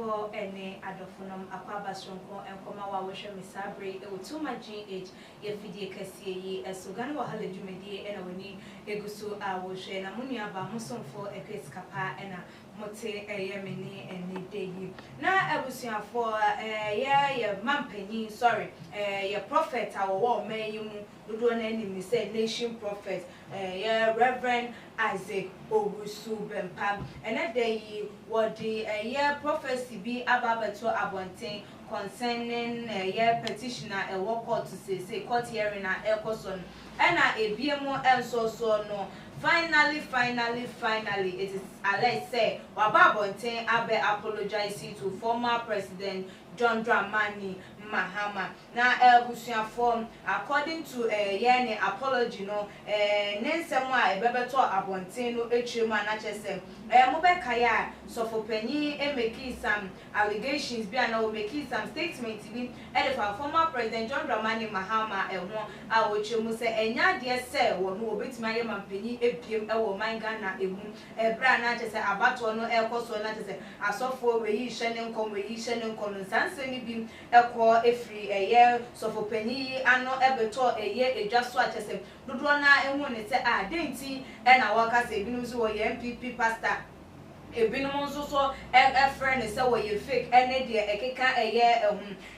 for any adophonum aquabastronco and coma wawisha misabre tuma GH yefidi kasiye esugano wahala jumedi and awini egusu awoshe na muniaba muson for a case kapa and mote yemini and day na ebusia for ya mampeni sorry ya prophet our war may you do an enemy said nation prophet Reverend Isaac Owusu Bempah and that day what the year prophecy be about to abontain concerning petition a walk out to say court hearing a elcoson and a BMO and so no finally it is alleged say wababontain abe apologizing to former president John Dramani Mahama na ebusuan form according to yene apology no nensem a ebebeto abonten no etwem anachesem mobekaya sofopani emeki some allegations bi ana omeki some statement bi for former president John Dramani Mahama eho a wochemu se enya de se wo no obetimi aye mampani ebiem ewo mangana emu ebra na chese abato no ekoso na chese asofo weyi hye ne nkom sanse ni bi ekọ efri sofopani ano ebeto edwaso achese dodo na enwu ne se denti na waka se binu so wo MPP pastor ebinum nso so friend say wo ye fake ene de ekeka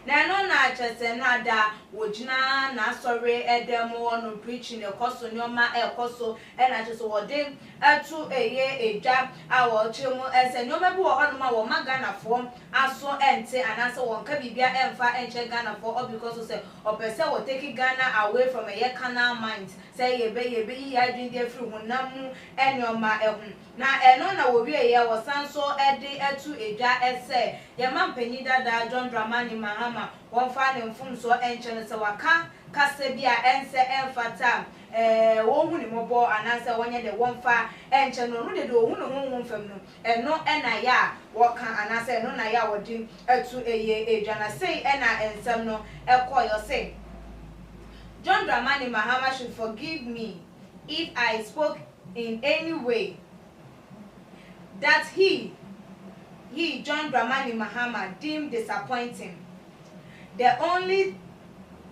na no na achese na da wogina na sorry edem no preaching ekoso nyoma ekoso na achese wo dem atu edwa a wo chemu ese nyoma bi wo hono ma wo magana fo aso ente anase won ka bibia emfa enche Ghana for all because say opese wo take Ghana away from a canal mind say ye be ya dwin dey free hunam enyoma na eno na wo wie was so ede etu edwa ese ye mampani dada John Dramani Mahama won fa ne mfum so enche se waka kase bia ense emfata wo hu ni mobo ananse wonye de won fa enche no de wo hu no hu mfam no eno ena ya wo kan ananse eno na ya wodi etu edwa na sei ena ensem no ekoyo sei John Dramani Mahama should forgive me if I spoke in any way that he John Dramani Mahama deemed disappointing. The only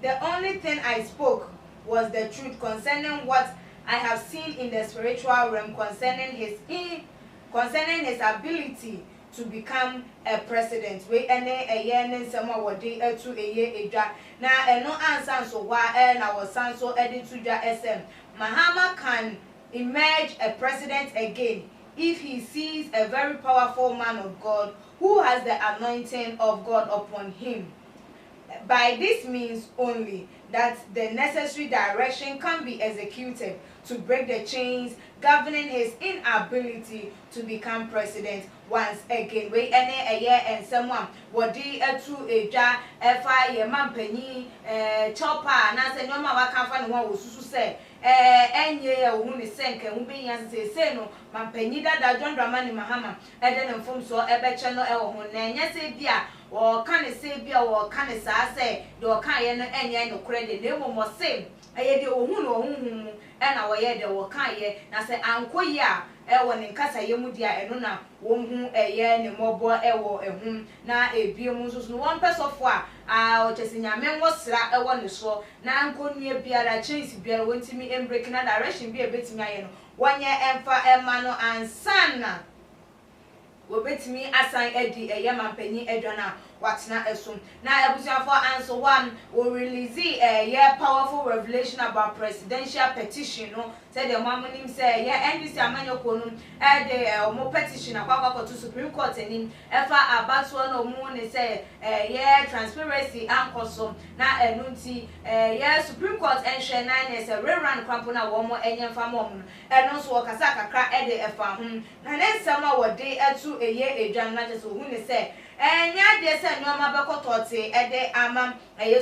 thing I spoke was the truth concerning what I have seen in the spiritual realm concerning his ability to become a president. We ene sema wodi etu edwa na eno ansan so wa na wasan so to SM Mahama can emerge a president again if he sees a very powerful man of God who has the anointing of God upon him. By this means only that the necessary direction can be executed to break the chains governing his inability to become president once again. We a year and someone wodi etu edwa efa ye mampani chopper na se nyoma waka fa ne ho osusu se enye ya ohun ni senke hu be yan se no mampani dada John Dramani Mahama ede ne mfom so ebeche no ewo ho na enye se bia wo kan se bia wo kan sa se de wo kan ye no enye no credit na emo mo se eye de ohun no ohun na wo ye de wo kan ye na se ankoyi a ewo ne nkasa ye mu dia eno na wo hu eye ne mobo ewo ehun na ebiem nso no won pesofo a o chesi nyame nwosra ewo ne so na ankonue biara chance biara wontimi embrek na direction bi ebetimi aye no wonye emfa ema no ansana wobetimi asan edi eye mampani edwana watna esum na ebusiafo answer one will release a powerful revelation about presidential petition no said the mamonim say NDC amanyoko no the mo petition akwa to Supreme Court enim efa abato no mu ne say transparency ankoso na enunti Supreme Court enhwe na ne say rerun kwampo na wo mo enyemfa mo eno so okasa kakra efa ho na ne nsema wode etu edwan na je so hu ne say enya de se nyoma bekotote ede ama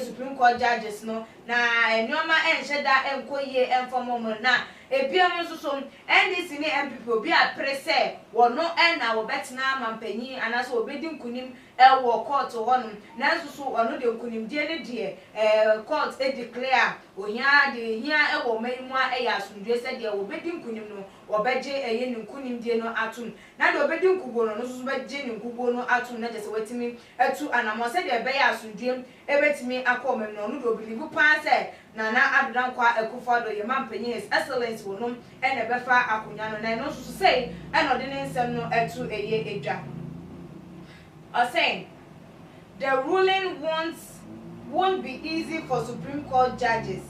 Supreme Court judges no na nyoma enhye da enkoye enfomo na ebiam nso so NDC ne MPP obi a prese wono na wo betena mampanyi anaso obedi nkunim wo court honum nanso so wono de nkunim die ne de court declare ohia de hia wo mayimu a ya asundwe se de wo bedi nkunim no wo beje ne nkunim die no atum na de obedi nkubo no so beje ne nkubo no atum na jese wetimi atu anamo se de be ya asundwe ebetimi akomem no no de obilivu pa se Nana Adudankwa Ekufado ye mampanyi his excellence wonum ene befa akunya no na no so say eno de nsem no etu eye edwa. Or saying the ruling won't be easy for Supreme Court judges,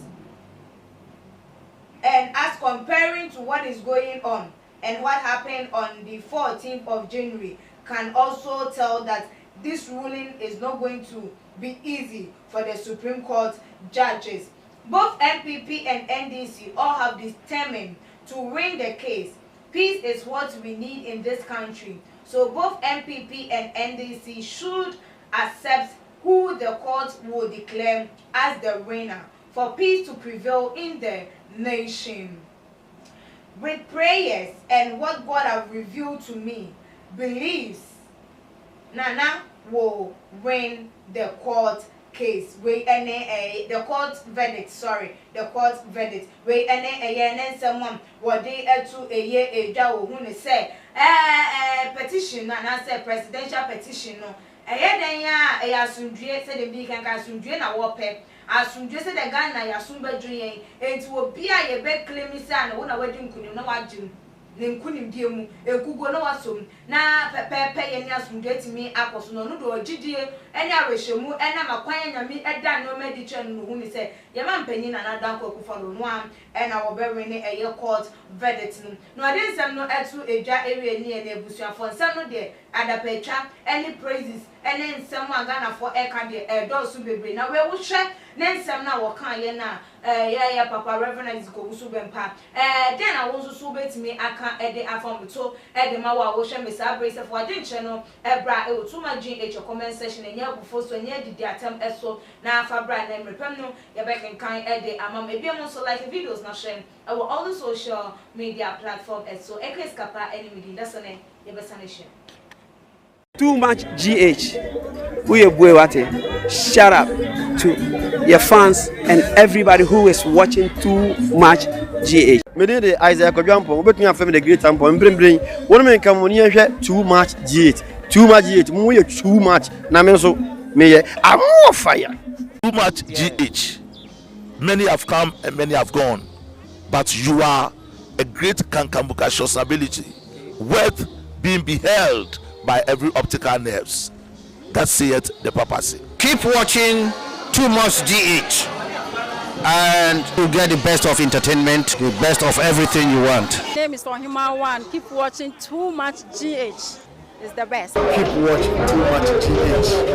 and as comparing to what is going on and what happened on the 14th of January can also tell that this ruling is not going to be easy for the Supreme Court judges. Both MPP and NDC all have determined to win the case. Peace is what we need in this country. So both MPP and NDC should accept who the court will declare as the winner for peace to prevail in the nation. With prayers and what God has revealed to me, believes Nana will win the court case. The court verdict, the court verdict. Someone what they to a year who say petition and I say presidential petition no. Asundue said the big and Asundue na wope. Asundue said the Ghana Yasumba Dream, and to be a bed claim son, when I wedding couldn't know what Jim. Ninkunim diemu ekugo no wasom na pepe ye ni asundwe timi akoso no do ogidie enya rehwemu ena makwan nyame eda no mediche no hu ni se ye mampanyi na nadanko ekufalo no am ena wo bewe ni eye court verdict no ade nsem no etu edwa area ni e na ebusuafo nsem no de adapetwa any praises ene nsem Ghana for eka de edosu bebre na we wo hwe ne nsem na wo kan ye na ya papa Reverend Owusu Bempah den a wonso so betimi aka ede afom to ede ma wa wo hwe mesabra se for ade nche no ebra e otuma gh comment section enya bufo so enya didi atam eso na fabra na mrepem no ye be kan ede amam ebiem so like videos na share our all the social media platform eso ekeskapa any media that's on ye be sane share too much GH. Shout out to your fans and everybody who is watching too much GH. Me dey Isaac Odwampo, obetumi afem the great tempo. Mbrenbren, wonu me nka mo ni ehwe too much GH. Too much GH. Mo ye too much. Na me so me ye am fire. Too much GH. Many have come and many have gone. But you are a great Kankambuka ability, worth being beheld by every optical nerves. That saith the papacy. Keep watching Too Much GH and you get the best of entertainment, the best of everything you want. My name is Ohima One. Keep watching Too Much GH. It's the best. Keep watching Too Much GH.